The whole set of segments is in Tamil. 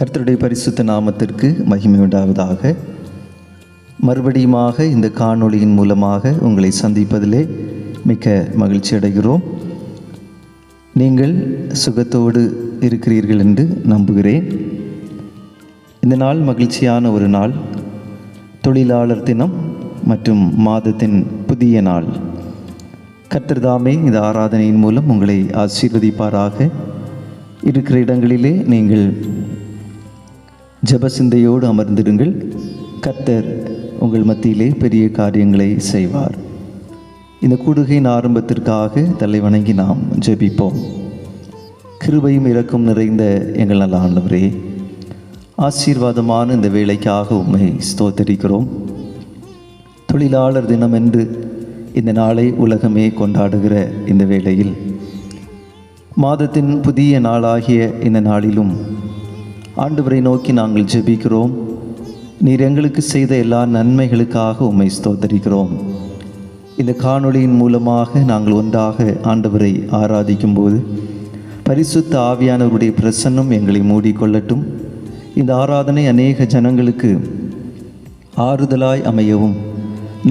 கர்த்தருடைய பரிசுத்த நாமத்திற்கு மகிமை உண்டாவதாக. மறுபடியுமாக இந்த காணொளியின் மூலமாக உங்களை சந்திப்பதிலே மிக்க மகிழ்ச்சி அடைகிறோம். நீங்கள் சுகத்தோடு இருக்கிறீர்கள் என்று நம்புகிறேன். இந்த நாள் மகிழ்ச்சியான ஒரு நாள். தொழிலாளர் தினம் மற்றும் மாதத்தின் புதிய நாள். கர்த்தர் தாமே இந்த ஆராதனையின் மூலம் உங்களை ஆசீர்வதிப்பாராக. இருக்கிற இடங்களிலே நீங்கள் ஜெபசிந்தையோடு அமர்ந்திருங்கள். கர்த்தர் உங்கள் மத்தியிலே பெரிய காரியங்களை செய்வார். இந்த கூடுகையின் ஆரம்பத்திற்காக தலை வணங்கி நாம் ஜெபிப்போம். கிருபையும் இரக்கம் நிறைந்த எங்கள் நல்ல ஆண்டவரே, ஆசீர்வாதமான இந்த வேளைக்காக உம்மை ஸ்தோத்தரிக்கிறோம். தொழிலாளர் தினம் என்று இந்த நாளை உலகமே கொண்டாடுகிற இந்த வேளையில், மாதத்தின் புதிய நாளாகிய இந்த நாளிலும் ஆண்டவரை நோக்கி நாங்கள் ஜெபிக்கிறோம். நீர் எங்களுக்கு செய்த எல்லா நன்மைகளுக்காக உம்மை ஸ்தோத்தரிக்கிறோம். இந்த காணொளியின் மூலமாக நாங்கள் ஒன்றாக ஆண்டவரை ஆராதிக்கும் போது பரிசுத்த ஆவியானவருடைய பிரசன்னம் எங்களை மூடிக்கொள்ளட்டும். இந்த ஆராதனை அநேக ஜனங்களுக்கு ஆறுதலாய் அமையவும்,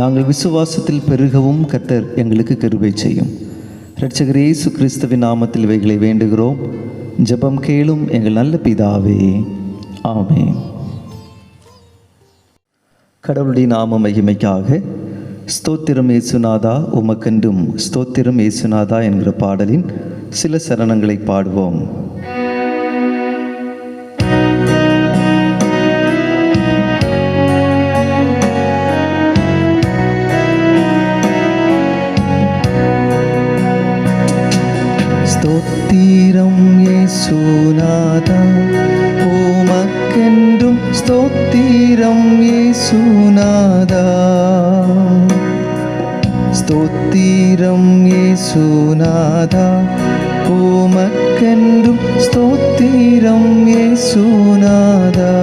நாங்கள் விசுவாசத்தில் பெருகவும் கர்த்தர் எங்களுக்கு கிருபை செய்யும். இரட்சகர் இயேசு கிறிஸ்துவின் நாமத்தில் இவைகளை வேண்டுகிறோம். ஜெபம் கேளும் எங்கள் நல்ல பிதாவே, ஆமென். கடவுளுடைய நாம மகிமைக்காக ஸ்தோத்திரம் இயேசுநாதா உமக்கென்றும் ஸ்தோத்திரம் இயேசுநாதா என்கிற பாடலின் சில சரணங்களை பாடுவோம். ஸ்தோத்திரம் இயேசுநாதா உமக்கென்றும் ஸ்தோத்திரம் இயேசுநாதா, ஸ்தோத்திரம் இயேசுநாதா உமக்கென்றும் ஸ்தோத்திரம் இயேசுநாதா.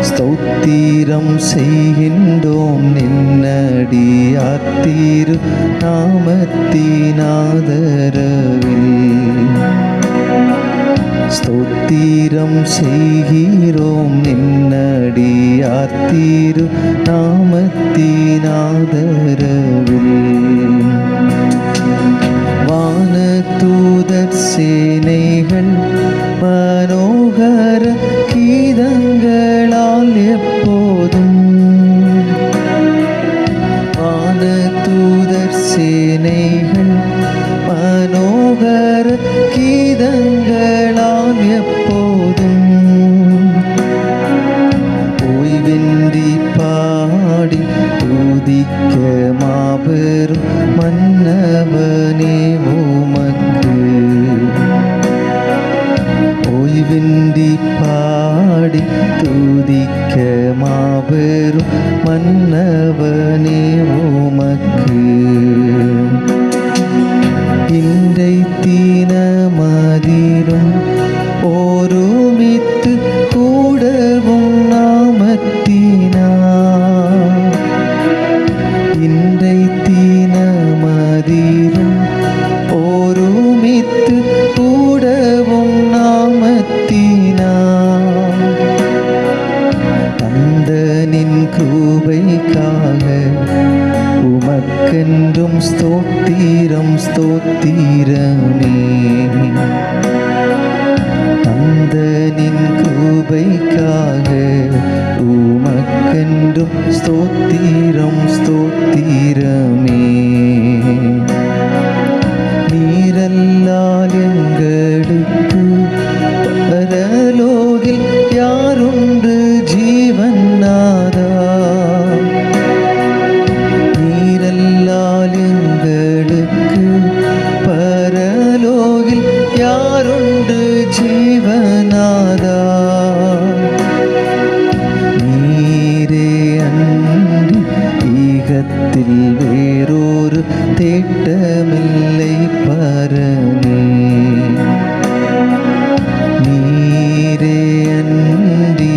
ஸ்தோத்திரம் செய்கின்றோம் நின்னடியார் திரு நாமத்தினாதரவில். ஸ்தோத்திரம் செய்கிறோம் நின்னடியார் திரு நாமத்தினாதரவில். வானதூதர் சேனைகள் மனோகர கீதங்களால் எப்போதும், வானதூதர் சேனைகள் மனோகர கீதங்களால் எப்போதும் ஓய்வின்றி பாடி துதிக்க மாபெரும் மன்னவனே உமக்கு. ஓய்வின்றி பாடி துதிக்க மாபெரும் மன்னவனே உமக்கு. இன்றை தினமதிலும் ஒருமித்து கூடவும் நாமத்தினார். இன்றை தினமதிலும் ஒருமித்து கூடவும் நாமத்தினார். தந்தனின் கிருபைக்காக உமக்கென்றும் ஸ்தோத்திரம் ஸ்தோத்திரமே. தந்தனின் கிருபைக்காக உமக்கென்றும் ஸ்தோத்திரம் ஸ்தோத்திரமே. நீரல்லால் எங்களுக்கு பரலோகில் யாருண்டு ஜீவநாதா. நீரல்லால் எங்களுக்கு பரலோகில் யாருண்டு ஜீவநாதா. நீரே அன்றி ஈகத்தில் வேறொரு தேட்டமில்லை பரமே. நீரே அன்றி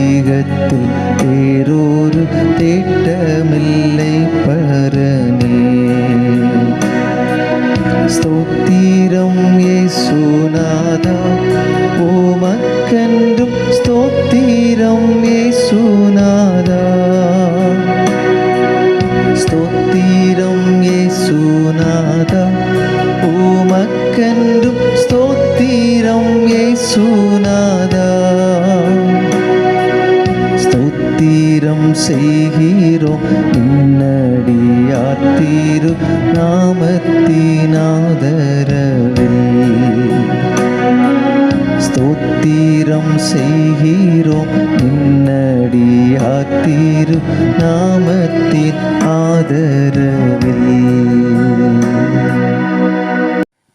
ஈகத்தில் வேறொரு தேட்டமில்லை பரமே. ஸ்தோத்திரம் இயேசுநாதா உம இயேசுநாதா, ஸ்தோத்திரம் செய்கிறோம் நின்னடியார் திரு நாமத்தின் ஆதரவில். ஸ்தோத்திரம் செய்கிறோம் நின்னடியார் திரு நாமத்தின் ஆதரவில்.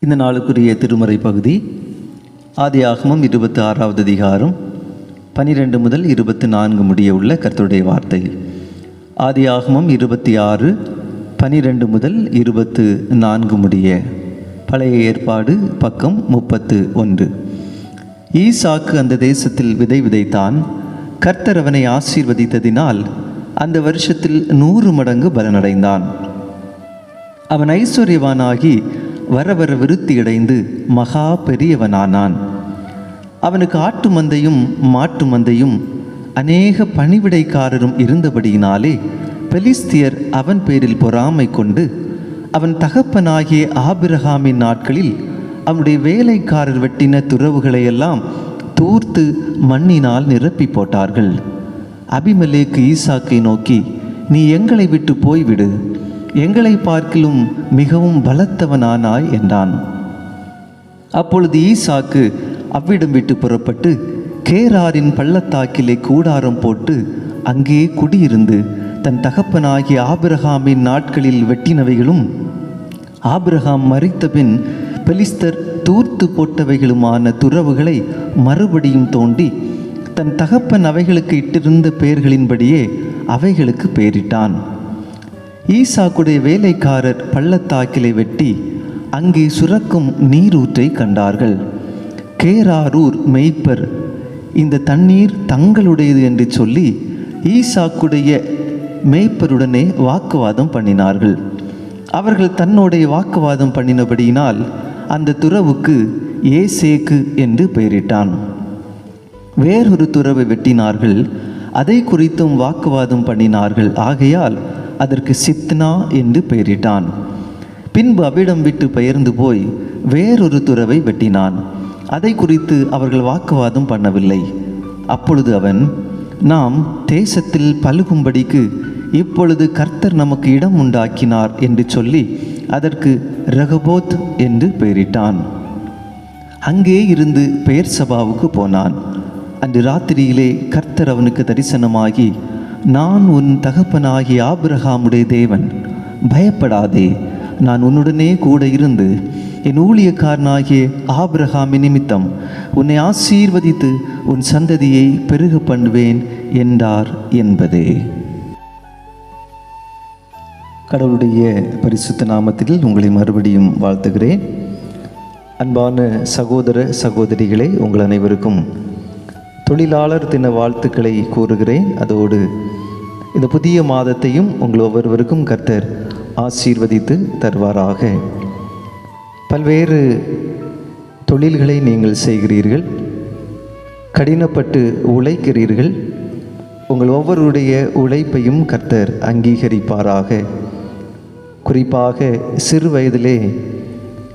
இந்த நாளுக்குரிய திருமறை பகுதி ஆதியாகமம் 26வது அதிகாரம் 12 முதல் 24 முடிய உள்ள கர்த்தருடைய வார்த்தை. ஆதியாகமம் 26 12 முதல் 24 முடிய. பழைய ஏற்பாடு பக்கம் 31. ஈசாக்கு அந்த தேசத்தில் விதை விதைத்தான். கர்த்தர் அவனை ஆசீர்வதித்ததினால் அந்த வருஷத்தில் 100 மடங்கு பலனடைந்தான். அவன் ஐஸ்வர்யவானாகி வர வர விருத்தியடைந்து மகா பெரியவனானான். அவனுக்கு ஆட்டு மந்தையும் மாட்டு மந்தையும் அநேக பணிவிடைக்காரரும் இருந்தபடியினாலே பெலிஸ்தியர் அவன் பேரில் பொறாமை கொண்டு அவன் தகப்பனாகிய ஆபிரகாமின் நாட்களில் அவனுடைய வேலைக்காரர் வெட்டின துறவுகளையெல்லாம் தூர்த்து மண்ணினால் நிரப்பி போட்டார்கள். அபிமெலேக்கு ஈசாக்கை நோக்கி, நீ எங்களை விட்டு போய்விடு, எங்களை பார்க்கிலும் மிகவும் பலத்தவனானாய் என்றான். அப்பொழுது ஈசாக்கு அவ்விடம் விட்டு புறப்பட்டு கேராரின் பள்ளத்தாக்கிலே கூடாரம் போட்டு அங்கே குடியிருந்து தன் தகப்பனாகிய ஆபிரகாமின் நாட்களில் வெட்டினவைகளும் ஆபிரகாம் மரித்தபின் பெலிஸ்தர் தூர்த்து போட்டவைகளுமான துறவுகளை மறுபடியும் தோண்டி தன் தகப்பன் அவைகளுக்கு இட்டிருந்த பெயர்களின்படியே அவைகளுக்கு பெயரிட்டான். ஈசாக்குடைய வேலைக்காரர் பள்ளத்தாக்கிலை வெட்டி அங்கே சுரக்கும் நீரூற்றை கண்டார்கள். கேராரூர் மேய்ப்பர் இந்த தண்ணீர் தங்களுடையது என்று சொல்லி ஈசாக்குடைய மேய்ப்பருடனே வாக்குவாதம் பண்ணினார்கள். அவர்கள் தன்னுடைய வாக்குவாதம் பண்ணினபடியினால் அந்த துறவுக்கு ஏசேக்கு என்று பெயரிட்டான். வேறொரு துறவை வெட்டினார்கள், அதை குறித்தும் வாக்குவாதம் பண்ணினார்கள். ஆகையால் அதற்கு சித்னா என்று பெயரிட்டான். பின்பு அவ்விடம் விட்டு பெயர்ந்து போய் வேறொரு துறவை வெட்டினான். அதை குறித்து அவர்கள் வாக்குவாதம் பண்ணவில்லை. அப்பொழுது அவன், நாம் தேசத்தில் பலுகும்படிக்கு இப்பொழுது கர்த்தர் நமக்கு இடம் உண்டாக்கினார் என்று சொல்லி அதற்கு ரெகபோத் என்று பெயரிட்டான். அங்கே இருந்து பெயர்சபாவுக்கு போனான். அன்று ராத்திரியிலே கர்த்தர் அவனுக்கு தரிசனமாகி, நான் உன் தகப்பனாகிய ஆபிரகாமுடைய தேவன், பயப்படாதே, நான் உன்னுடனே கூட இருந்து என் ஊழியக்காரனாகிய ஆபிரகாமின் நிமித்தம் உன்னை ஆசீர்வதித்து உன் சந்ததியை பெருக பண்ணுவேன் என்றார் என்பதே. கடவுளுடைய பரிசுத்த நாமத்தில் உங்களை மறுபடியும் வாழ்த்துகிறேன். அன்பான சகோதர சகோதரிகளே, உங்கள் அனைவருக்கும் தொழிலாளர் தின வாழ்த்துக்களை கூறுகிறேன். அதோடு இந்த புதிய மாதத்தையும் உங்கள் ஒவ்வொருவருக்கும் கர்த்தர் ஆசீர்வதித்து தருவாராக. பல்வேறு தொழில்களை நீங்கள் செய்கிறீர்கள், கடினப்பட்டு உழைக்கிறீர்கள். உங்கள் ஒவ்வொருடைய உழைப்பையும் கர்த்தர் அங்கீகரிப்பாராக. குறிப்பாக சிறு வயதிலே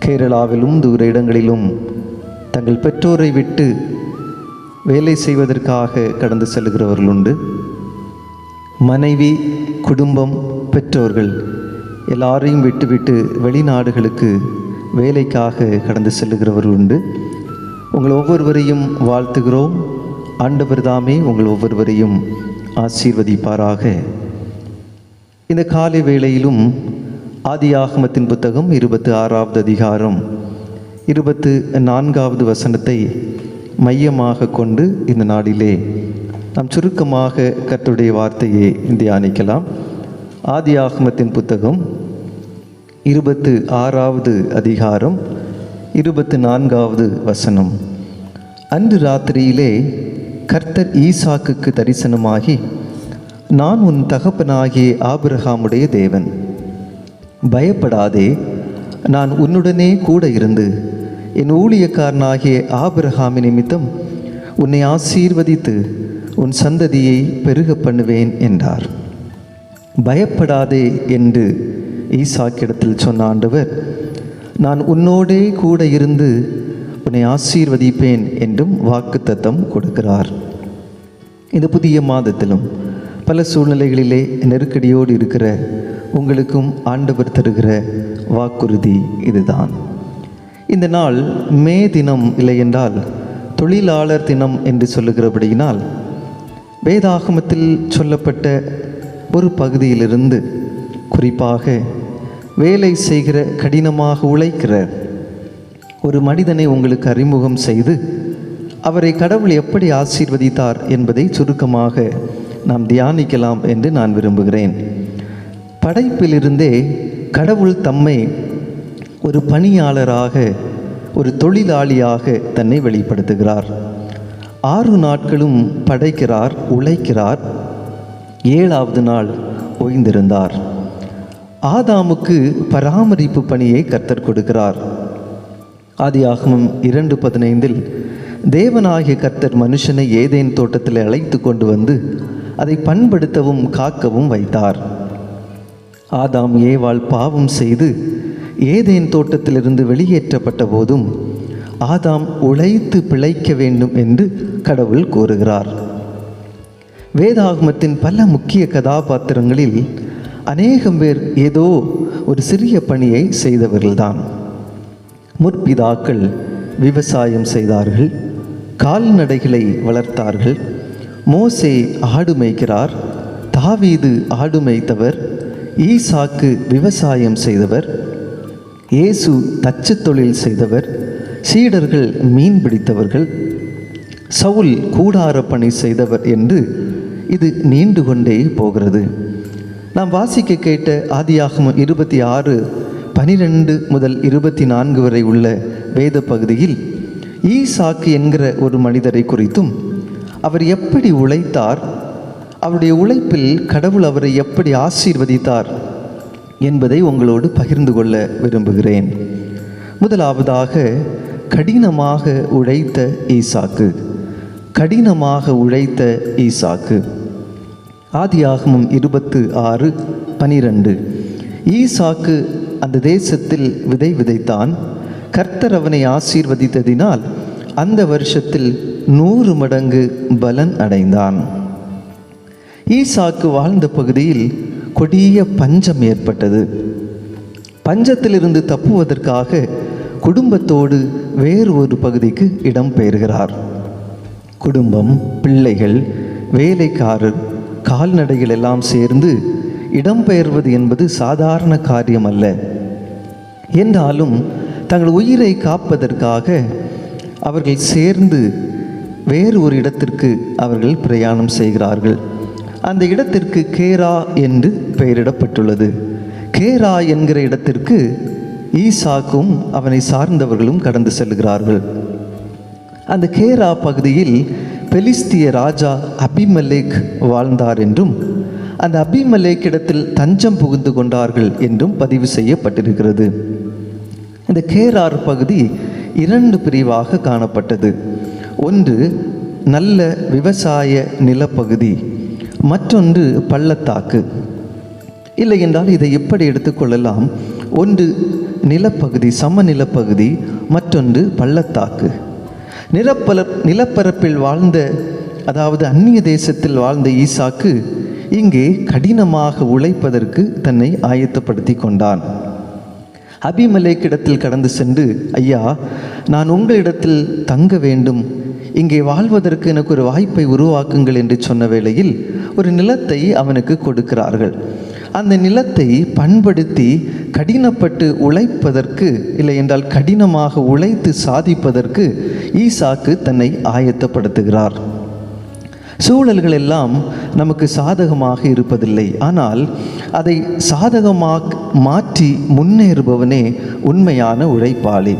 கேரளாவிலும் தூர இடங்களிலும் தங்கள் பெற்றோரை விட்டு வேலை செய்வதற்காக கடந்து செல்கிறவர்கள் உண்டு. மனைவி, குடும்பம், பெற்றோர்கள் எல்லாரையும் விட்டுவிட்டு வெளிநாடுகளுக்கு வேலைக்காக கடந்து செல்லுகிறவர்கள் உண்டு. உங்கள் ஒவ்வொருவரையும் வாழ்த்துகிறோம். ஆண்டவர் தாமே உங்கள் ஒவ்வொருவரையும் ஆசீர்வதிப்பாராக. இந்த காலை வேளையிலும் ஆதியாகமத்தின் புத்தகம் 26வது அதிகாரம் 24வது வசனத்தை மையமாக கொண்டு இந்த நாளிலே நாம் சுருக்கமாக கர்த்தருடைய வார்த்தையை தியானிக்கலாம். ஆதியாகமத்தின் புத்தகம் 26வது அதிகாரம் 24வது வசனம். அன்று ராத்திரியிலே கர்த்தர் ஈசாக்குக்கு தரிசனமாகி, நான் உன் தகப்பனாகிய ஆபிரகாமுடைய தேவன், பயப்படாதே, நான் உன்னுடனே கூட இருந்து என் ஊழியக்காரனாகிய ஆபிரகாமின் நிமித்தம் உன்னை ஆசீர்வதித்து உன் சந்ததியை பெருக பண்ணுவேன் என்றார். பயப்படாதே என்று ஈசாக்கிடத்தில் சொன்ன ஆண்டவர், நான் உன்னோடே கூட இருந்து உன்னை ஆசீர்வதிப்பேன் என்றும் வாக்குத்தத்தம் கொடுக்கிறார். இந்த புதிய மாதத்திலும் பல சூழ்நிலைகளிலே நெருக்கடியோடு இருக்கிற உங்களுக்கும் ஆண்டவர் தருகிற வாக்குறுதி இதுதான். இந்த நாள் மே தினம் இல்லை என்றால் தொழிலாளர் தினம் என்று சொல்லுகிறபடியினால் வேதாகமத்தில் சொல்லப்பட்ட ஒரு பகுதியிலிருந்து, குறிப்பாக வேலை செய்கிற கடினமாக உழைக்கிற ஒரு மனிதனை உங்களுக்கு அறிமுகம் செய்து அவரை கடவுள் எப்படி ஆசீர்வதித்தார் என்பதை சுருக்கமாக நாம் தியானிக்கலாம் என்று நான் விரும்புகிறேன். படைப்பிலிருந்தே கடவுள் தம்மை ஒரு பணியாளராக, ஒரு தொழிலாளியாக தன்னை வெளிப்படுத்துகிறார். 6 நாட்களும் படைக்கிறார், உழைக்கிறார். 7வது நாள் ஓய்ந்திருந்தார். ஆதாமுக்கு பராமரிப்பு பணியை கர்த்தர் கொடுக்கிறார். ஆதியாகமம் 2:15 தேவனாகிய கர்த்தர் மனுஷனை ஏதேன் தோட்டத்தில் அழைத்து கொண்டு வந்து அதை பண்படுத்தவும் காக்கவும் வைத்தார். ஆதாம் ஏவாள் பாவம் செய்து ஏதேன் தோட்டத்திலிருந்து வெளியேற்றப்பட்ட போதும் ஆதாம் உழைத்து பிழைக்க வேண்டும் என்று கடவுள் கூறுகிறார். வேதாகமத்தின் பல முக்கிய கதாபாத்திரங்களில் அநேகம் பேர் ஏதோ ஒரு சிறிய பணியை செய்தவர்கள்தான். முற்பிதாக்கள் விவசாயம் செய்தார்கள், கால்நடைகளை வளர்த்தார்கள். மோசே ஆடு மேய்க்கிறார், தாவீது ஆடு மேய்த்தவர், ஈசாக்கு விவசாயம் செய்தவர், இயேசு தச்சு தொழில் செய்தவர், சீடர்கள் மீன் பிடித்தவர்கள், சவுல் கூடார பணி செய்தவர் என்று இது நீண்டு கொண்டே போகிறது. நாம் வாசிக்க கேட்ட ஆதியாகமம் 26:12 முதல் 24 வரை உள்ள வேத பகுதியில் ஈசாக்கு என்கிற ஒரு மனிதரை குறித்தும் அவர் எப்படி உழைத்தார், அவருடைய உழைப்பில் கடவுள் அவரை எப்படி ஆசீர்வதித்தார் என்பதை உங்களோடு பகிர்ந்து கொள்ள விரும்புகிறேன். முதலாவதாக கடினமாக உழைத்த ஈசாக்கு. கடினமாக உழைத்த ஈசாக்கு. ஆதியாகமம் 26:12 ஈசாக்கு அந்த தேசத்தில் விதை விதைத்தான். கர்த்தர் அவனை ஆசீர்வதித்ததினால் அந்த வருஷத்தில் 100 மடங்கு பலன் அடைந்தான். ஈசாக்கு வாழ்ந்த பகுதியில் கொடிய பஞ்சம் ஏற்பட்டது. பஞ்சத்திலிருந்து தப்புவதற்காக குடும்பத்தோடு வேறு ஒரு பகுதிக்கு இடம் பெயர்கிறார். குடும்பம், பிள்ளைகள், வேலைக்காரர், கால்நடைகள் எல்லாம் சேர்ந்து இடம்பெயர்வது என்பது சாதாரண காரியம் அல்ல. என்றாலும் தங்கள் உயிரை காப்பதற்காக அவர்கள் சேர்ந்து வேறு ஒரு இடத்திற்கு அவர்கள் பிரயாணம் செய்கிறார்கள். அந்த இடத்திற்கு கேரா என்று பெயரிடப்பட்டுள்ளது. கேரா என்கிற இடத்திற்கு ஈசாக்கும் அவனை சார்ந்தவர்களும் கடந்து செல்கிறார்கள். அந்த கேரா பகுதியில் பெலிஸ்திய ராஜா அபிமெலேக் வாழ்ந்தார் என்றும் அந்த அபிமெலேக் இடத்தில் தஞ்சம் புகுந்து கொண்டார்கள் என்றும் பதிவு செய்யப்பட்டிருக்கிறது. இந்த கேரார் பகுதி 2 பிரிவாக காணப்பட்டது. ஒன்று நல்ல விவசாய நிலப்பகுதி, மற்றொன்று பள்ளத்தாக்கு. இல்லை என்றால் இதை எப்படி எடுத்துக்கொள்ளலாம்? ஒன்று நிலப்பகுதி, சமநிலப்பகுதி, மற்றொன்று பள்ளத்தாக்கு. நிலப்பரப்பில் வாழ்ந்த, அதாவது அந்நிய தேசத்தில் வாழ்ந்த ஈசாக்கு இங்கே கடினமாக உழைப்பதற்கு தன்னை ஆயத்தப்படுத்தி கொண்டான். அபிமெலேக்கிடத்தில் கடந்து சென்று, ஐயா, நான் உங்களிடத்தில் தங்க வேண்டும், இங்கே வாழ்வதற்கு எனக்கு ஒரு வாய்ப்பை உருவாக்குங்கள் என்று சொன்ன வேளையில் ஒரு நிலத்தை அவனுக்கு கொடுக்கிறார்கள். அந்த நிலத்தை பண்படுத்தி கடினப்பட்டு உழைப்பதற்கு, இல்லை என்றால் கடினமாக உழைத்து சாதிப்பதற்கு ஈசாக்கு தன்னை ஆயத்தப்படுத்துகிறார். சூழல்கள் எல்லாம் நமக்கு சாதகமாக இருப்பதில்லை. ஆனால் அதை சாதகமாக மாற்றி முன்னேறுபவனே உண்மையான உழைப்பாளி.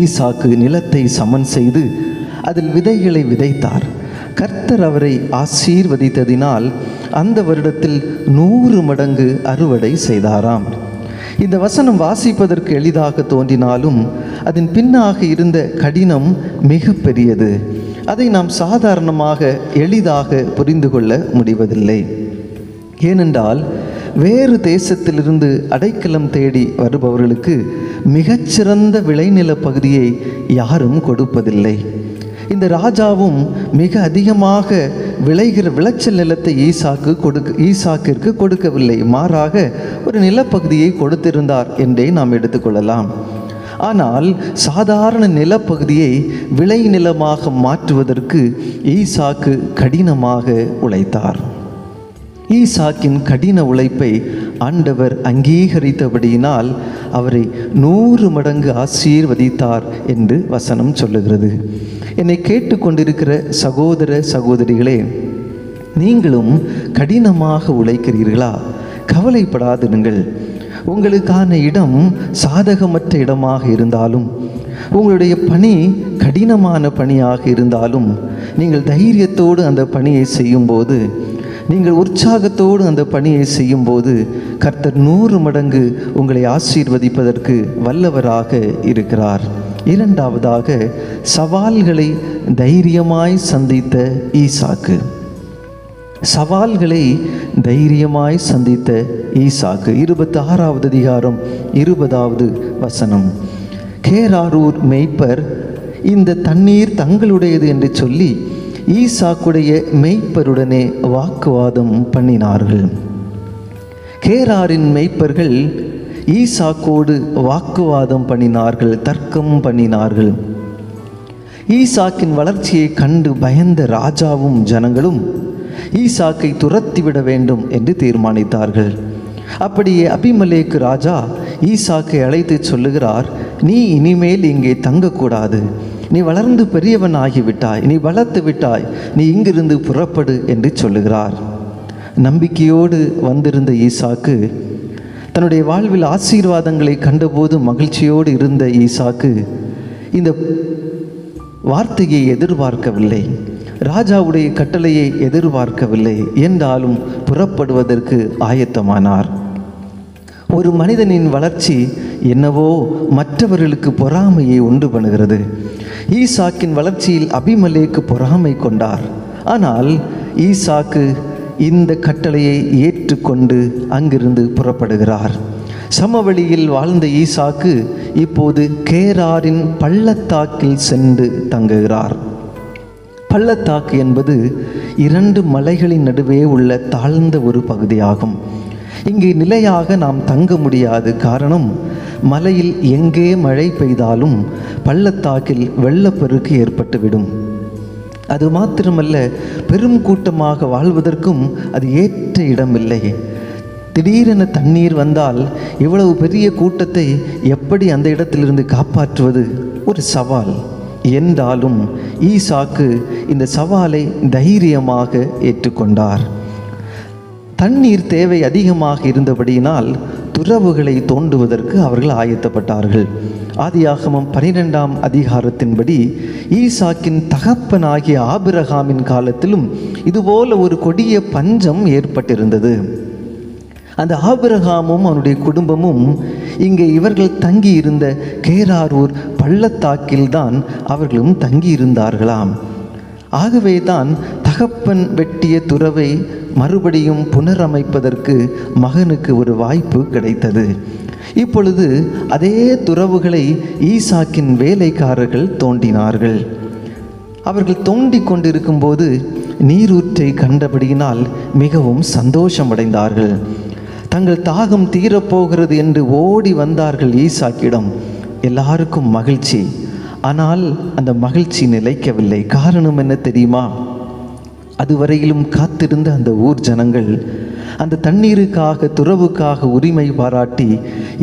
ஈசாக்கு நிலத்தை சமன் செய்து அதில் விதைகளை விதைத்தார். கர்த்தர் அவரை ஆசீர்வதித்ததினால் அந்த வருடத்தில் 100 மடங்கு அறுவடை செய்தாராம். இந்த வசனம் வாசிப்பதற்கு எளிதாக தோன்றினாலும் அதன் பின்னாக இருந்த கடினம் மிக பெரியது. அதை நாம் சாதாரணமாக எளிதாக புரிந்து கொள்ள முடிவதில்லை. ஏனென்றால் வேறு தேசத்திலிருந்து அடைக்கலம் தேடி வருபவர்களுக்கு மிகச்சிறந்த விளைநில பகுதியை யாரும் கொடுப்பதில்லை. இந்த ராஜாவும் மிக அதிகமாக விளைகிற விளைச்சல் நிலத்தை ஈசாக்கிற்கு கொடுக்கவில்லை. மாறாக ஒரு நிலப்பகுதியை கொடுத்திருந்தார் என்றே நாம் எடுத்துக்கொள்ளலாம். ஆனால் சாதாரண நிலப்பகுதியை விளை நிலமாக மாற்றுவதற்கு ஈசாக்கு கடினமாக உழைத்தார். ஈசாக்கின் கடின உழைப்பை ஆண்டவர் அங்கீகரித்தபடியினால் அவரை 100 மடங்கு ஆசீர்வதித்தார் என்று வசனம் சொல்லுகிறது. என்னை கேட்டுக்கொண்டிருக்கிற சகோதர சகோதரிகளே, நீங்களும் கடினமாக உழைக்கிறீர்களா? கவலைப்படாதிருங்கள். உங்களுக்கான இடம் சாதகமற்ற இடமாக இருந்தாலும், உங்களுடைய பணி கடினமான பணியாக இருந்தாலும், நீங்கள் தைரியத்தோடு அந்த பணியை செய்யும்போது, நீங்கள் உற்சாகத்தோடு அந்த பணியை செய்யும்போது கர்த்தர் 100 மடங்கு உங்களை ஆசீர்வதிப்பதற்கு வல்லவராக இருக்கிறார். இரண்டாவதாக, சவால்களை தைரியமாய் சந்தித்த ஈசாக்கு. சவால்களை தைரியமாய் சந்தித்த ஈசாக்கு. 26வது அதிகாரம் 20வது வசனம். கேராரூர் மேய்ப்பர் இந்த தண்ணீர் தங்களுடையது என்று சொல்லி ஈசாக்குடைய மேய்ப்பருடனே வாக்குவாதம் பண்ணினார்கள். கேராரின் மேய்ப்பர்கள் ஈசாக்கோடு வாக்குவாதம் பண்ணினார்கள், தர்க்கம் பண்ணினார்கள். ஈசாக்கின் வளர்ச்சியை கண்டு பயந்த ராஜாவும் ஜனங்களும் ஈசாக்கை துரத்திவிட வேண்டும் என்று தீர்மானித்தார்கள். அப்படியே அபிமெலேக்கு ராஜா ஈசாக்கை அழைத்து சொல்லுகிறார், நீ இனிமேல் இங்கே தங்கக்கூடாது, நீ வளர்ந்து பெரியவன் ஆகிவிட்டாய், நீ வளர்த்து விட்டாய், நீ இங்கிருந்து புறப்படு என்று சொல்லுகிறார். நம்பிக்கையோடு வந்திருந்த ஈசாக்கு, தன்னுடைய வாழ்வில் ஆசீர்வாதங்களை கண்டபோது மகிழ்ச்சியோடு இருந்த ஈசாக்கு இந்த வார்த்தையை எதிர்பார்க்கவில்லை, ராஜாவுடைய கட்டளையை எதிர்பார்க்கவில்லை. என்றாலும் புறப்படுவதற்கு ஆயத்தமானார். ஒரு மனிதனின் வளர்ச்சி என்னவோ மற்றவர்களுக்கு பொறாமையை உண்டு பண்ணுகிறது. ஈசாக்கின் வளர்ச்சியில் அபிமெலேக்கு பொறாமை கொண்டார். ஆனால் ஈசாக்கு இந்த கட்டளையை ஏற்றுக்கொண்டு அங்கிருந்து புறப்படுகிறார். சமவெளியில் வாழ்ந்த ஈசாக்கு இப்போது கேராரின் பள்ளத்தாக்கில் சென்று தங்குகிறார். பள்ளத்தாக்கு என்பது 2 மலைகளின் நடுவே உள்ள தாழ்ந்த ஒரு பகுதியாகும். இங்கே நிலையாக நாம் தங்க முடியாது. காரணம், மலையில் எங்கே மழை பெய்தாலும் பள்ளத்தாக்கில் வெள்ளப்பெருக்கு ஏற்பட்டுவிடும். அது மாத்திரமல்ல, பெரும் கூட்டமாக வாழ்வதற்கும் அது ஏற்ற இடமில்லை. திடீரென தண்ணீர் வந்தால் இவ்வளவு பெரிய கூட்டத்தை எப்படி அந்த இடத்திலிருந்து காப்பாற்றுவது? ஒரு சவால். என்றாலும் ஈசாக்கு இந்த சவாலை தைரியமாக ஏற்றுக்கொண்டார். தண்ணீர் தேவை அதிகமாக இருந்தபடியினால் துறவுகளை தோண்டுவதற்கு அவர்கள் ஆயத்தப்பட்டார்கள். ஆதியாகமம் 12ஆம் அதிகாரத்தின்படி ஈசாக்கின் தகப்பனாகிய ஆபிரகாமின் காலத்திலும் இதுபோல ஒரு கொடிய பஞ்சம் ஏற்பட்டிருந்தது. அந்த ஆபிரகாமும் அவனுடைய குடும்பமும் இங்கே இவர்கள் தங்கியிருந்த கேராரூர் பள்ளத்தாக்கில்தான் அவர்களும் தங்கியிருந்தார்களாம். ஆகவே தான் தகப்பன் வெட்டிய துறவை மறுபடியும் புனரமைப்பதற்கு மகனுக்கு ஒரு வாய்ப்பு கிடைத்தது. இப்பொழுது அதே துறவுகளை ஈசாக்கின் வேலைக்காரர்கள் தோண்டினார்கள். அவர்கள் தோண்டி கொண்டிருக்கும் போது நீரூற்றை கண்டபடியினால் மிகவும் சந்தோஷமடைந்தார்கள். தங்கள் தாகம் தீரப்போகிறது என்று ஓடி வந்தார்கள் ஈசாக்கிடம். எல்லாருக்கும் மகிழ்ச்சி. ஆனால் அந்த மகிழ்ச்சி நிலைக்கவில்லை. காரணம் என்ன தெரியுமா? அதுவரையிலும் காத்திருந்த அந்த ஊர் ஜனங்கள் அந்த தண்ணீருக்காக துறவுக்காக உரிமை பாராட்டி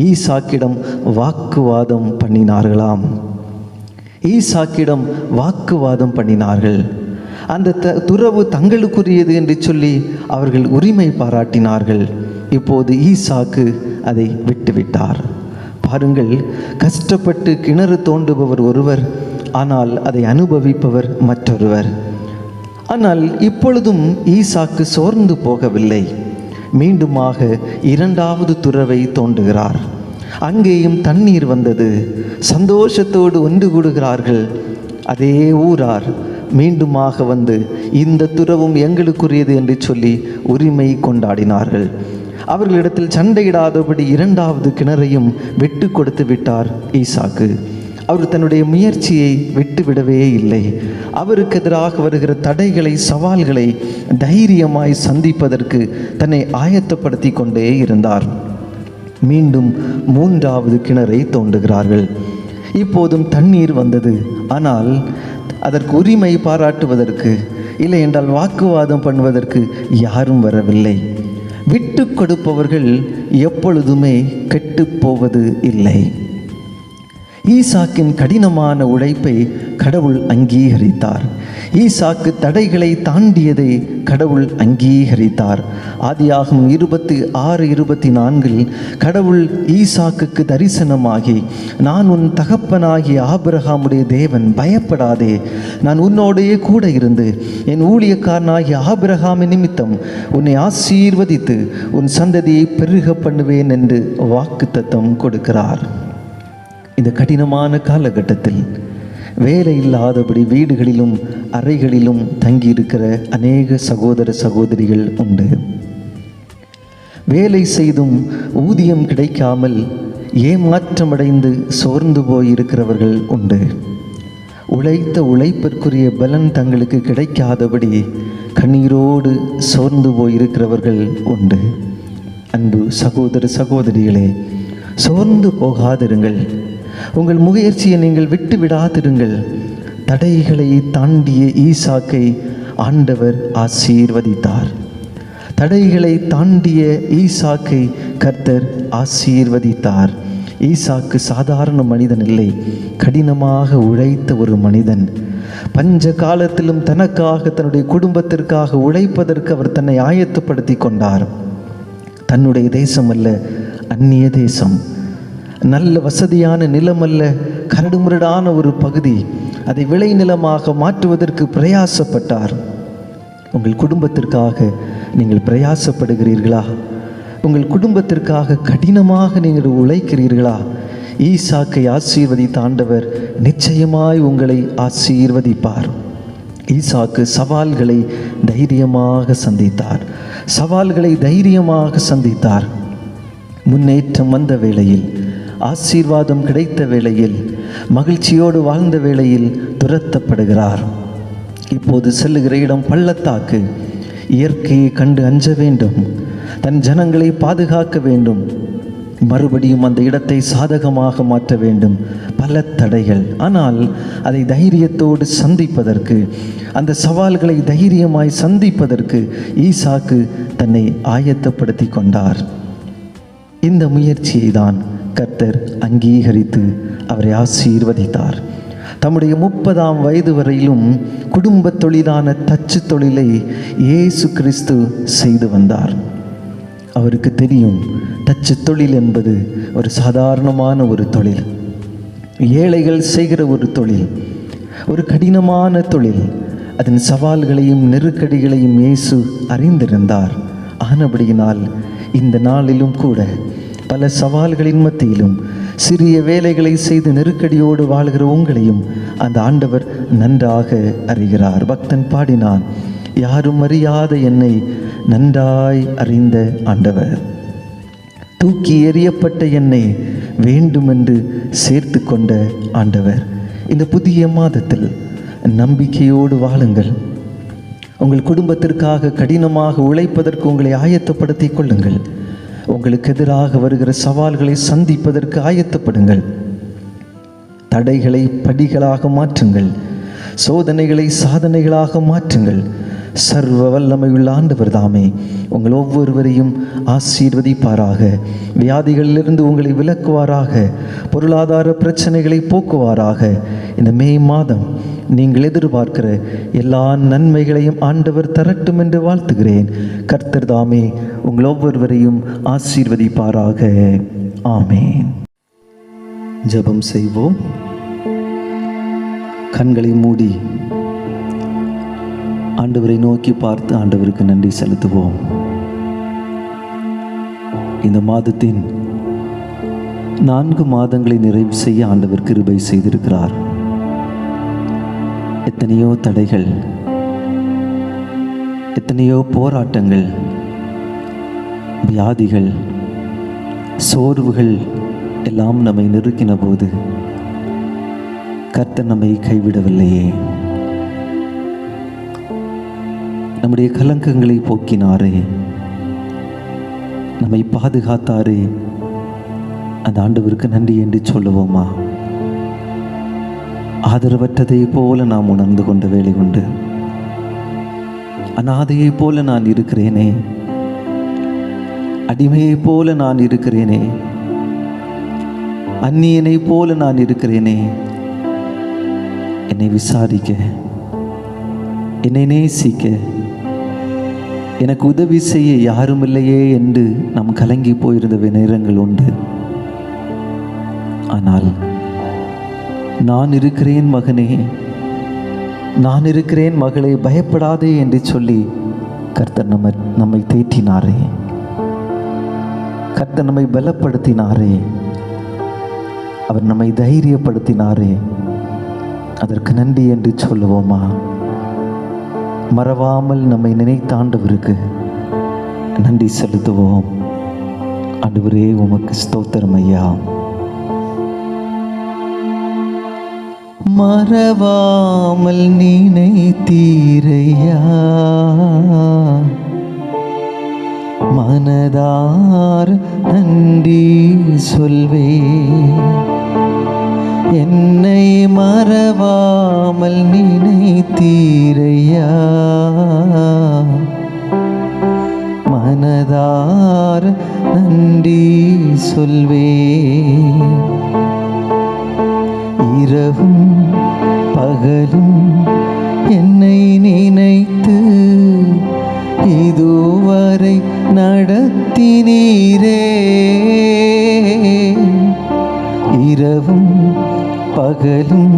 ஈசாக்கிடம் வாக்குவாதம் பண்ணினார்களாம். ஈசாக்கிடம் வாக்குவாதம் பண்ணினார்கள். அந்த துறவு தங்களுக்குரியது என்று சொல்லி அவர்கள் உரிமை பாராட்டினார்கள். இப்போது ஈசாக்கு அதை விட்டுவிட்டார். பாருங்கள், கஷ்டப்பட்டு கிணறு தோண்டுபவர் ஒருவர், ஆனால் அதை அனுபவிப்பவர் மற்றொருவர். ஆனால் இப்பொழுதும் ஈசாக்கு சோர்ந்து போகவில்லை. மீண்டுமாக 2வது துறவை தோண்டுகிறார். அங்கேயும் தண்ணீர் வந்தது. சந்தோஷத்தோடு ஒன்று கூடுகிறார்கள். அதே ஊரார் மீண்டுமாக வந்து இந்த துறவும் எங்களுக்குரியது என்று சொல்லி உரிமை கொண்டாடினார்கள். அவர்களிடத்தில் சண்டையிடாதபடி இரண்டாவது கிணறையும் விட்டு கொடுத்து விட்டார் ஈசாக்கு. அவர் தன்னுடைய முயற்சியை விட்டுவிடவே இல்லை. அவருக்கு எதிராக வருகிற தடைகளை, சவால்களை தைரியமாய் சந்திப்பதற்கு தன்னை ஆயத்தப்படுத்தி கொண்டே இருந்தார். மீண்டும் மூன்றாவது கிணறை தோண்டுகிறார்கள். இப்போதும் தண்ணீர் வந்தது. ஆனால் அதற்கு உரிமை பாராட்டுவதற்கு, இல்லை என்றால் வாக்குவாதம் பண்ணுவதற்கு யாரும் வரவில்லை. விட்டு கொடுப்பவர்கள் எப்பொழுதுமே கெட்டு போவது இல்லை. ஈசாக்கின் கடினமான உழைப்பை கடவுள் அங்கீகரித்தார். ஈசாக்கு தடைகளை தாண்டியதை கடவுள் அங்கீகரித்தார். ஆதியாகமம் 26:24 கடவுள் ஈசாக்குக்கு தரிசனமாகி, நான் உன் தகப்பனாகிய ஆபிரகாமுடைய தேவன், பயப்படாதே, நான் உன்னோடையே கூட இருந்து என் ஊழியக்காரனாகிய ஆபிரகாமின் நிமித்தம் உன்னை ஆசீர்வதித்து உன் சந்ததியை பெருக பண்ணுவேன் என்று வாக்குத்தத்தம் கொடுக்கிறார். இந்த கடினமான காலகட்டத்தில் வேலை இல்லாதபடி வீடுகளிலும் அறைகளிலும் தங்கியிருக்கிற அநேக சகோதர சகோதரிகள் உண்டு. வேலை செய்தும் ஊதியம் கிடைக்காமல் ஏமாற்றமடைந்து சோர்ந்து போயிருக்கிறவர்கள் உண்டு. உழைத்த உழைப்பிற்குரிய பலன் தங்களுக்கு கிடைக்காதபடி கண்ணீரோடு சோர்ந்து போயிருக்கிறவர்கள் உண்டு. அன்பு சகோதர சகோதரிகளே, சோர்ந்து போகாதிருங்கள். உங்கள் முயற்சியை நீங்கள் விட்டு விடாதிருங்கள். தடைகளை தாண்டிய ஈசாக்கை ஆண்டவர் ஆசீர்வதித்தார். தடைகளை தாண்டிய ஈசாக்கை கர்த்தர் ஆசீர்வதித்தார். ஈசாக்கு சாதாரண மனிதன் இல்லை, கடினமாக உழைத்த ஒரு மனிதன். பஞ்ச காலத்திலும் தனக்காக, தன்னுடைய குடும்பத்திற்காக உழைப்பதற்கு அவர் தன்னை ஆயத்தப்படுத்தி கொண்டார். தன்னுடைய தேசம் அல்ல, அந்நிய தேசம். நல்ல வசதியான நிலம் அல்ல, கரடுமுரடான ஒரு பகுதி. அதை விளை நிலமாக மாற்றுவதற்கு பிரயாசப்பட்டார். உங்கள் குடும்பத்திற்காக நீங்கள் பிரயாசப்படுகிறீர்களா? உங்கள் குடும்பத்திற்காக கடினமாக நீங்கள் உழைக்கிறீர்களா? ஈசாக்கை ஆசீர்வதித்த ஆண்டவர் நிச்சயமாய் உங்களை ஆசீர்வதிப்பார். ஈசாக்கு சவால்களை தைரியமாக சந்தித்தார். சவால்களை தைரியமாக சந்தித்தார். முன்னேற்றம் வந்த வேளையில், ஆசீர்வாதம் கிடைத்த வேளையில், மகிழ்ச்சியோடு வாழ்ந்த வேளையில் துரத்தப்படுகிறார். இப்போது செல்லுகிற இடம் பள்ளத்தாக்கு. இயற்கையை கண்டு அஞ்ச வேண்டும், தன் ஜனங்களை பாதுகாக்க வேண்டும், மறுபடியும் அந்த இடத்தை சாதகமாக மாற்ற வேண்டும். பல தடைகள். ஆனால் அதை தைரியத்தோடு சந்திப்பதற்கு, அந்த சவால்களை தைரியமாய் சந்திப்பதற்கு ஈசாக்கு தன்னை ஆயத்தப்படுத்தி கொண்டார். இந்த முயற்சியை தான் கர்த்தர் அங்கீகரித்து அவரை ஆசீர்வதித்தார். தம்முடைய 30ஆம் வயது வரையிலும் குடும்ப தொழிலான தச்சு தொழிலை இயேசு கிறிஸ்து செய்து வந்தார். அவருக்கு தெரியும், தச்சு தொழில் என்பது ஒரு சாதாரணமான ஒரு தொழில், ஏழைகள் செய்கிற ஒரு தொழில், ஒரு கடினமான தொழில். அதன் சவால்களையும் நெருக்கடிகளையும் இயேசு அறிந்திருந்தார். ஆனபடியினால் இந்த நாளிலும் கூட பல சவால்களின் மத்தியிலும் சிறிய வேலைகளை செய்து நெருக்கடியோடு வாழ்கிற உங்களையும் அந்த ஆண்டவர் நன்றாக அறிகிறார். பக்தன் பாடினான், யாரும் அறியாத என்னை நன்றாய் அறிந்த ஆண்டவர், தூக்கி எறியப்பட்ட என்னை வேண்டுமென்று சேர்த்து கொண்ட ஆண்டவர். இந்த புதிய மாதத்தில் நம்பிக்கையோடு வாழுங்கள். உங்கள் குடும்பத்திற்காக கடினமாக உழைப்பதற்கு உங்களை ஆயத்தப்படுத்தி கொள்ளுங்கள். உங்களுக்கு எதிராக வருகிற சவால்களை சந்திப்பதற்கு ஆயத்தப்படுங்கள். தடைகளை படிகளாக மாற்றுங்கள், சோதனைகளை சாதனைகளாக மாற்றுங்கள். சர்வ வல்லமையுள்ள ஆண்டவர் தாமே உங்கள் ஒவ்வொருவரையும் ஆசீர்வதிப்பாராக. வியாதிகளிலிருந்து உங்களை விலக்குவாராக. பொருளாதார பிரச்சனைகளை போக்குவாராக. இந்த மே மாதம் நீங்கள் எதிர்பார்க்கிற எல்லா நன்மைகளையும் ஆண்டவர் தரட்டும் என்று வாழ்த்துகிறேன். கர்த்தர் தாமே உங்கள் ஒவ்வொருவரையும் ஆசீர்வதிப்பாராக. ஆமென். ஜெபம் செய்வோம். கண்களை மூடி ஆண்டவரை நோக்கி பார்த்து ஆண்டவருக்கு நன்றி செலுத்துவோம். இந்த மாதத்தின் 4 மாதங்களை நிறைவு செய்ய ஆண்டவர் கிருபை செய்திருக்கிறார். எத்தனையோ தடைகள், எத்தனையோ போராட்டங்கள், வியாதிகள், சோர்வுகள் எல்லாம் நம்மை நெருக்கின போது கர்த்தர் நம்மை கைவிடவில்லையே. நம்முடைய கலங்கங்களை போக்கினாரே, நம்மை பாதுகாத்தாரே. அந்த ஆண்டவருக்கு நன்றி என்று சொல்லுவோமா? ஆதரவற்றதை போல நாம் உணர்ந்து கொண்ட வேலை உண்டு. அநாதையை போல நான் இருக்கிறேனே, அடிமையை போல நான் இருக்கிறேனே, அந்நியனை போல நான் இருக்கிறேனே. என்னை விசாரிக்க, என்னை நேசிக்க, எனக்கு உதவி செய்ய யாரும் இல்லையே என்று நாம் கலங்கி போயிருந்த நேரங்கள் உண்டு. ஆனால் நான் இருக்கிறேன் மகனே, நான் இருக்கிறேன் மகளே, பயப்படாதே என்று சொல்லி கர்த்தர் நம்மை தேற்றினாரே, கர்த்தர் நம்மை பலப்படுத்தினாரே, அவர் நம்மை தைரியப்படுத்தினாரே. அதற்கு நன்றி என்று சொல்லுவோமா? மறவாமல் நம்மை நினைத்தாண்டவருக்கு நன்றி செலுத்துவோம். ஆண்டவரே, உமக்கு ஸ்தோத்திரம் ஐயா. மறவாமல் நினைத்தீரையா, மனதார் நன்றி சொல்வே. என்னை மறவாமல் நினைத்தீரையா, மனதார் நன்றி சொல்வே. இரவும் பகலும் என்னை நினைத்து இதுவரை நடத்தினீரே. இரவும் பகலும்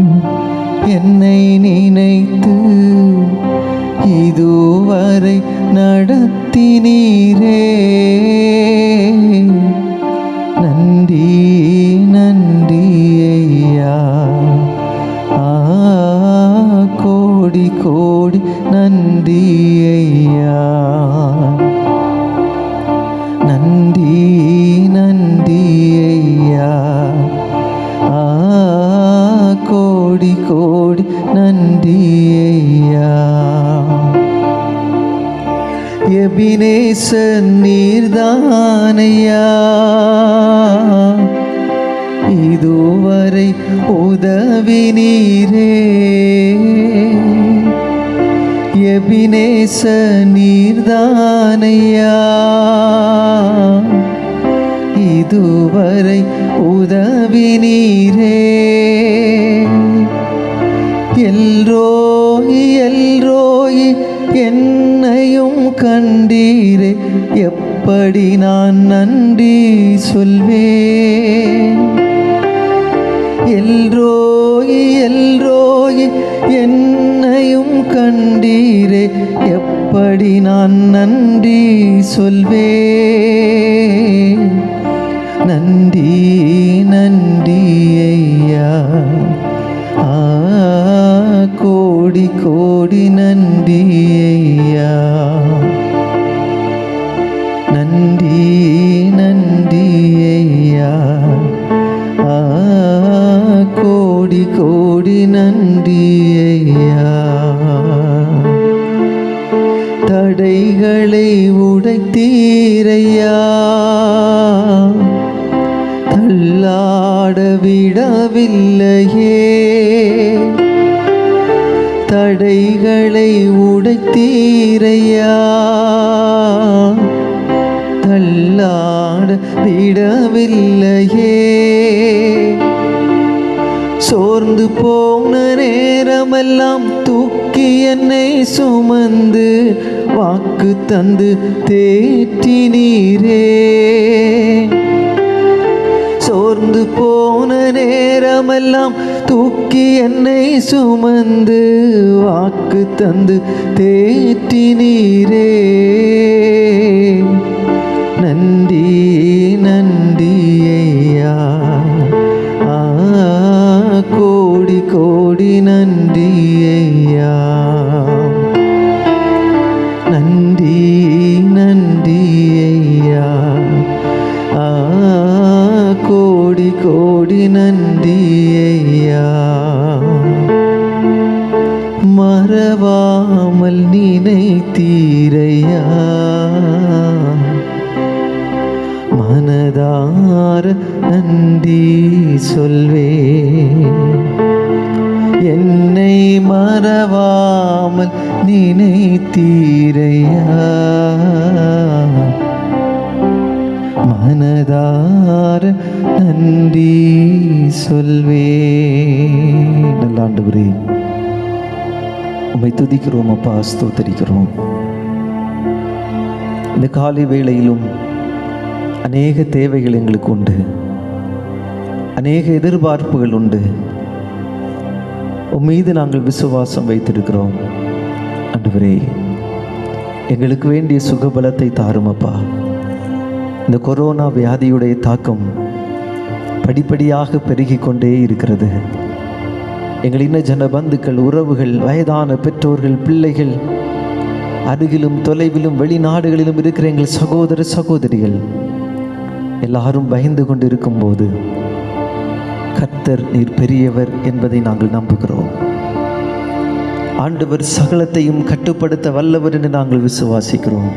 என்னை நினைத்து இதுவரை நடத்தினீரே. நன்றி நன்றி ஐயா, கோடி கோடி நன்றி ஐயா. நன்றி நன்றி ஐயா, கோடி கோடி நன்றி ஐயா. எபினேசர் நீர்தானையா, இதுவரை உதவினீரே. எபினேசர் நீர்தானையா, இதுவரை உதவினீரே. எல்ரோயி எல்ரோயி என்னையும் கண்டீரே, எப்படி நான் நன்றி சொல்வேன். எல்ரோயி எல்ரோயி என்னையும் கண்டீரே, எப்படி நான் நன்றி சொல்வேன். நன்றி நன்றி ஐயா, கோடி கோடி நன்றி ஐயா. நன்றி நன்றி ஐயா, கோடி கோடி நன்றி ஐயா. தடைகளை உடைத்தீரையா, தள்ளாட விடவில்லையே. தடைகளை உடைத்தீரையா, தள்ளாட விடவில்லையே. சோர்ந்து போன நேரமெல்லாம் தூக்கி என்னை சுமந்து வாக்கு தந்து தேற்றினீரே. சோர்ந்து போன நேரமெல்லாம் தூக்கி என்னை சுமந்து வாக்கு தந்து தேற்றினீரே. நன்றி நன்றி ஐயா, கோடி கோடி நன்றி ஐயா. நன்றி நன்றி ஐயா, நன்றி ஐயா, மறவாமல் நினைத்தீரையா, மனதார நன்றி சொல்வே, என்னை மறவாமல் நினைத்தீரையா, மனதார நன்றி சொல்வே. நல்ல ஆண்டவரே, உம்மை துதிக்கிறோம் அப்பா, ஸ்தோத்தரிக்கிறோம். இந்த காலை வேளையிலும் அநேக தேவைகள் எங்களுக்கு உண்டு, அநேக எதிர்பார்ப்புகள் உண்டு. உம் மீது நாங்கள் விசுவாசம் வைத்திருக்கிறோம். ஆண்டவரே, எங்களுக்கு வேண்டிய சுகபலத்தை தாரும் அப்பா. இந்த கொரோனா வியாதியுடைய தாக்கம் படிப்படியாக பெருகி கொண்டே இருக்கிறது. எங்கள் இன்ன ஜன பந்துக்கள், உறவுகள், வயதான பெற்றோர்கள், பிள்ளைகள், அருகிலும் தொலைவிலும் வெளிநாடுகளிலும் இருக்கிற எங்கள் சகோதர சகோதரிகள் எல்லாரும் பயந்து கொண்டு இருக்கும்போது, கர்த்தர் நீர் பெரியவர் என்பதை நாங்கள் நம்புகிறோம். ஆண்டவர் சகலத்தையும் கட்டுப்படுத்த வல்லவர் என்று நாங்கள் விசுவாசிக்கிறோம்.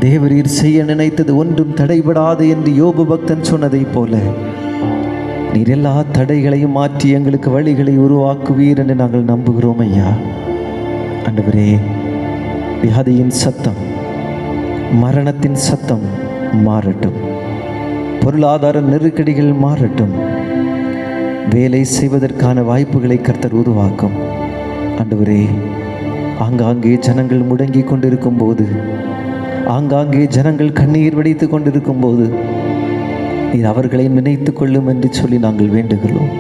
தேவரீர் செய்ய நினைத்தது ஒன்றும் தடைபடாது என்று யோபு பக்தன் சொன்னதைப் போல நீர் எல்லா தடைகளையும் மாற்றி எங்களுக்கு வழிகளை உருவாக்குவீர் என்று நாங்கள் நம்புகிறோம் ஐயா. ஆண்டவரே, வியாதியின் சத்தம், மரணத்தின் சத்தம் மாறட்டும், பொருளாதார நெருக்கடிகள் மாறட்டும், வேலை செய்வதற்கான வாய்ப்புகளை கர்த்தர் உருவாக்கும். ஆண்டவரே, ஆங்காங்கே ஜனங்கள் முடங்கி கொண்டிருக்கும் போது, ஆங்காங்கே ஜனங்கள் கண்ணீர் வடித்து கொண்டிருக்கும் போது நீர் அவர்களையும் நினைத்து கொள்ளும் என்று சொல்லி நாங்கள் வேண்டுகிறோம்.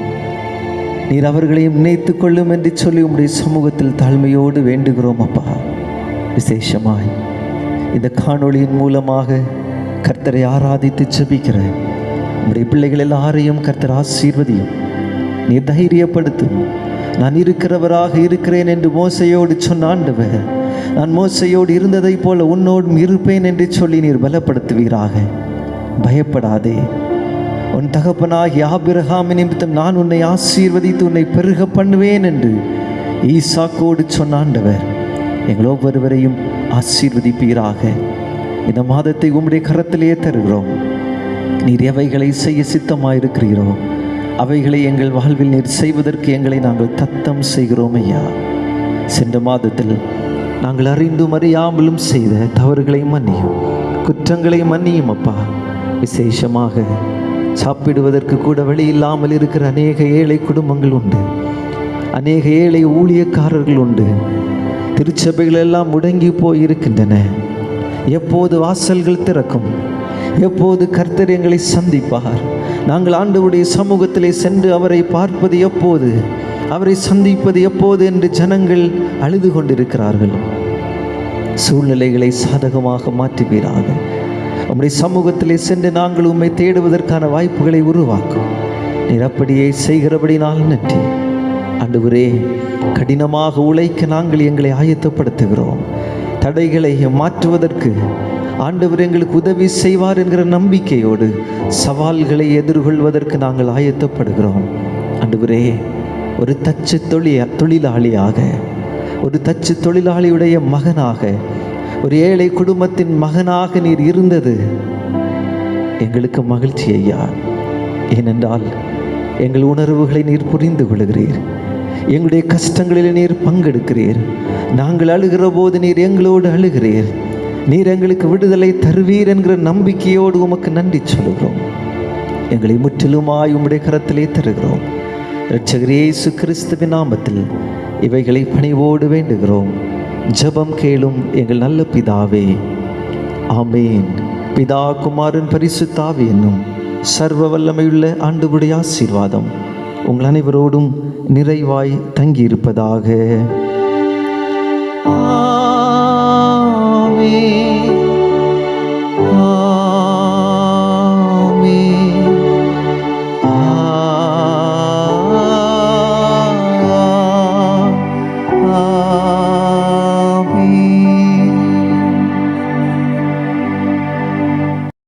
நீர் அவர்களையும் நினைத்து கொள்ளும் என்று சொல்லி உம்முடைய சமூகத்தில் தாழ்மையோடு வேண்டுகிறோம் அப்பா. விசேஷமாய் இந்த காணொளியின் மூலமாக கர்த்தரை ஆராதித்து ஜெபிக்கிற உம்முடைய பிள்ளைகள் எல்லாரையும் கர்த்தர் ஆசீர்வதியும், நீர் தைரியப்படுத்தும். நான் இருக்கிறவராக இருக்கிறேன் என்று மோசையோடு சொன்ன ஆண்டவர், நான் மோசையோடு இருந்ததை போல உன்னோடும் இருப்பேன் என்று சொல்லி நீர் பலப்படுத்துவீராக. பயப்படாதே, உன் தகப்பனாகிய ஆபிரகாமின் நிமித்தம் நான் உன்னை ஆசீர்வதித்து உன்னை பெருக பண்ணுவேன் என்று ஈசாக்கோடு சொன்ன ஆண்டவர் எங்கள் ஒவ்வொருவரையும் ஆசீர்வதிப்பீராக. இந்த மாதத்தை உம்முடைய கரத்திலேயே தருகிறோம். நீர் எவைகளை செய்ய சித்தமாயிருக்கிறீரோ அவைகளை எங்கள் வாழ்வில் நீர் செய்வதற்கு எங்களை நாங்கள் தத்தம் செய்கிறோம் ஐயா. சென்ற மாதத்தில் நாங்கள் அறிந்தும் அறியாமலும் செய்த தவறுகளை மன்னியும், குற்றங்களை மன்னியும் அப்பா. விசேஷமாக சாப்பிடுவதற்கு கூட வழி இல்லாமல் இருக்கிற அநேக ஏழை குடும்பங்கள் உண்டு, அநேக ஏழை ஊழியக்காரர்கள் உண்டு. திருச்சபைகள் எல்லாம் முடங்கி போயிருக்கின்றன. எப்போது வாசல்கள் திறக்கும், எப்போது கர்த்தர் எங்களை சந்திப்பார், நாங்கள் ஆண்டவருடைய சமூகத்திலே சென்று அவரை பார்ப்பது எப்போது, அவரை சந்திப்பது எப்போது என்று ஜனங்கள் அழுது கொண்டிருக்கிறார்கள். சூழ்நிலைகளை சாதகமாக மாற்றுவீராக. உம்முடைய சமூகத்திலே சென்று நாங்கள் உம்மை தேடுவதற்கான வாய்ப்புகளை உருவாக்கும். நீர் அப்படியே செய்கிறபடினால் நன்றி ஆண்டவரே. கடினமாக உழைக்க நாங்கள் எங்களை ஆயத்தப்படுத்துகிறோம். தடைகளை மாற்றுவதற்கு ஆண்டவர் எங்களுக்கு உதவி செய்வார் என்கிற நம்பிக்கையோடு சவால்களை எதிர்கொள்வதற்கு நாங்கள் ஆயத்தப்படுகிறோம். ஆண்டவரே, ஒரு தச்சு தொழிலாளியாக, ஒரு தச்சு தொழிலாளியுடைய மகனாக, ஒரு ஏழை குடும்பத்தின் மகனாக நீர் இருந்தது எங்களுக்கு மகிழ்ச்சி ஐயா. ஏனென்றால் எங்கள் உணர்வுகளை நீர் புரிந்து கொள்கிறீர், எங்களுடைய கஷ்டங்களில் நீர் பங்கெடுக்கிறீர். நாங்கள் அழுகிற போது நீர் எங்களோடு அழுகிறீர். நீர் எங்களுக்கு விடுதலை தருவீர் என்கிற நம்பிக்கையோடு உமக்கு நன்றி சொல்கிறோம். எங்களை முற்றிலுமாய் உம்முடைய கரத்திலே தருகிறோம். இரட்சகர் இயேசு கிறிஸ்துவின் நாமத்தில் இவைகளை பணிவோடு வேண்டுகிறோம். ஜெபம் கேளும் எங்கள் நல்ல பிதாவே, ஆமேன். பிதா, குமாரன், பரிசுத்த ஆவி என்னும் சர்வ வல்லமையுள்ள ஆண்டவருடைய ஆசீர்வாதம் உங்கள் அனைவரோடும் நிறைவாய் தங்கியிருப்பதாக.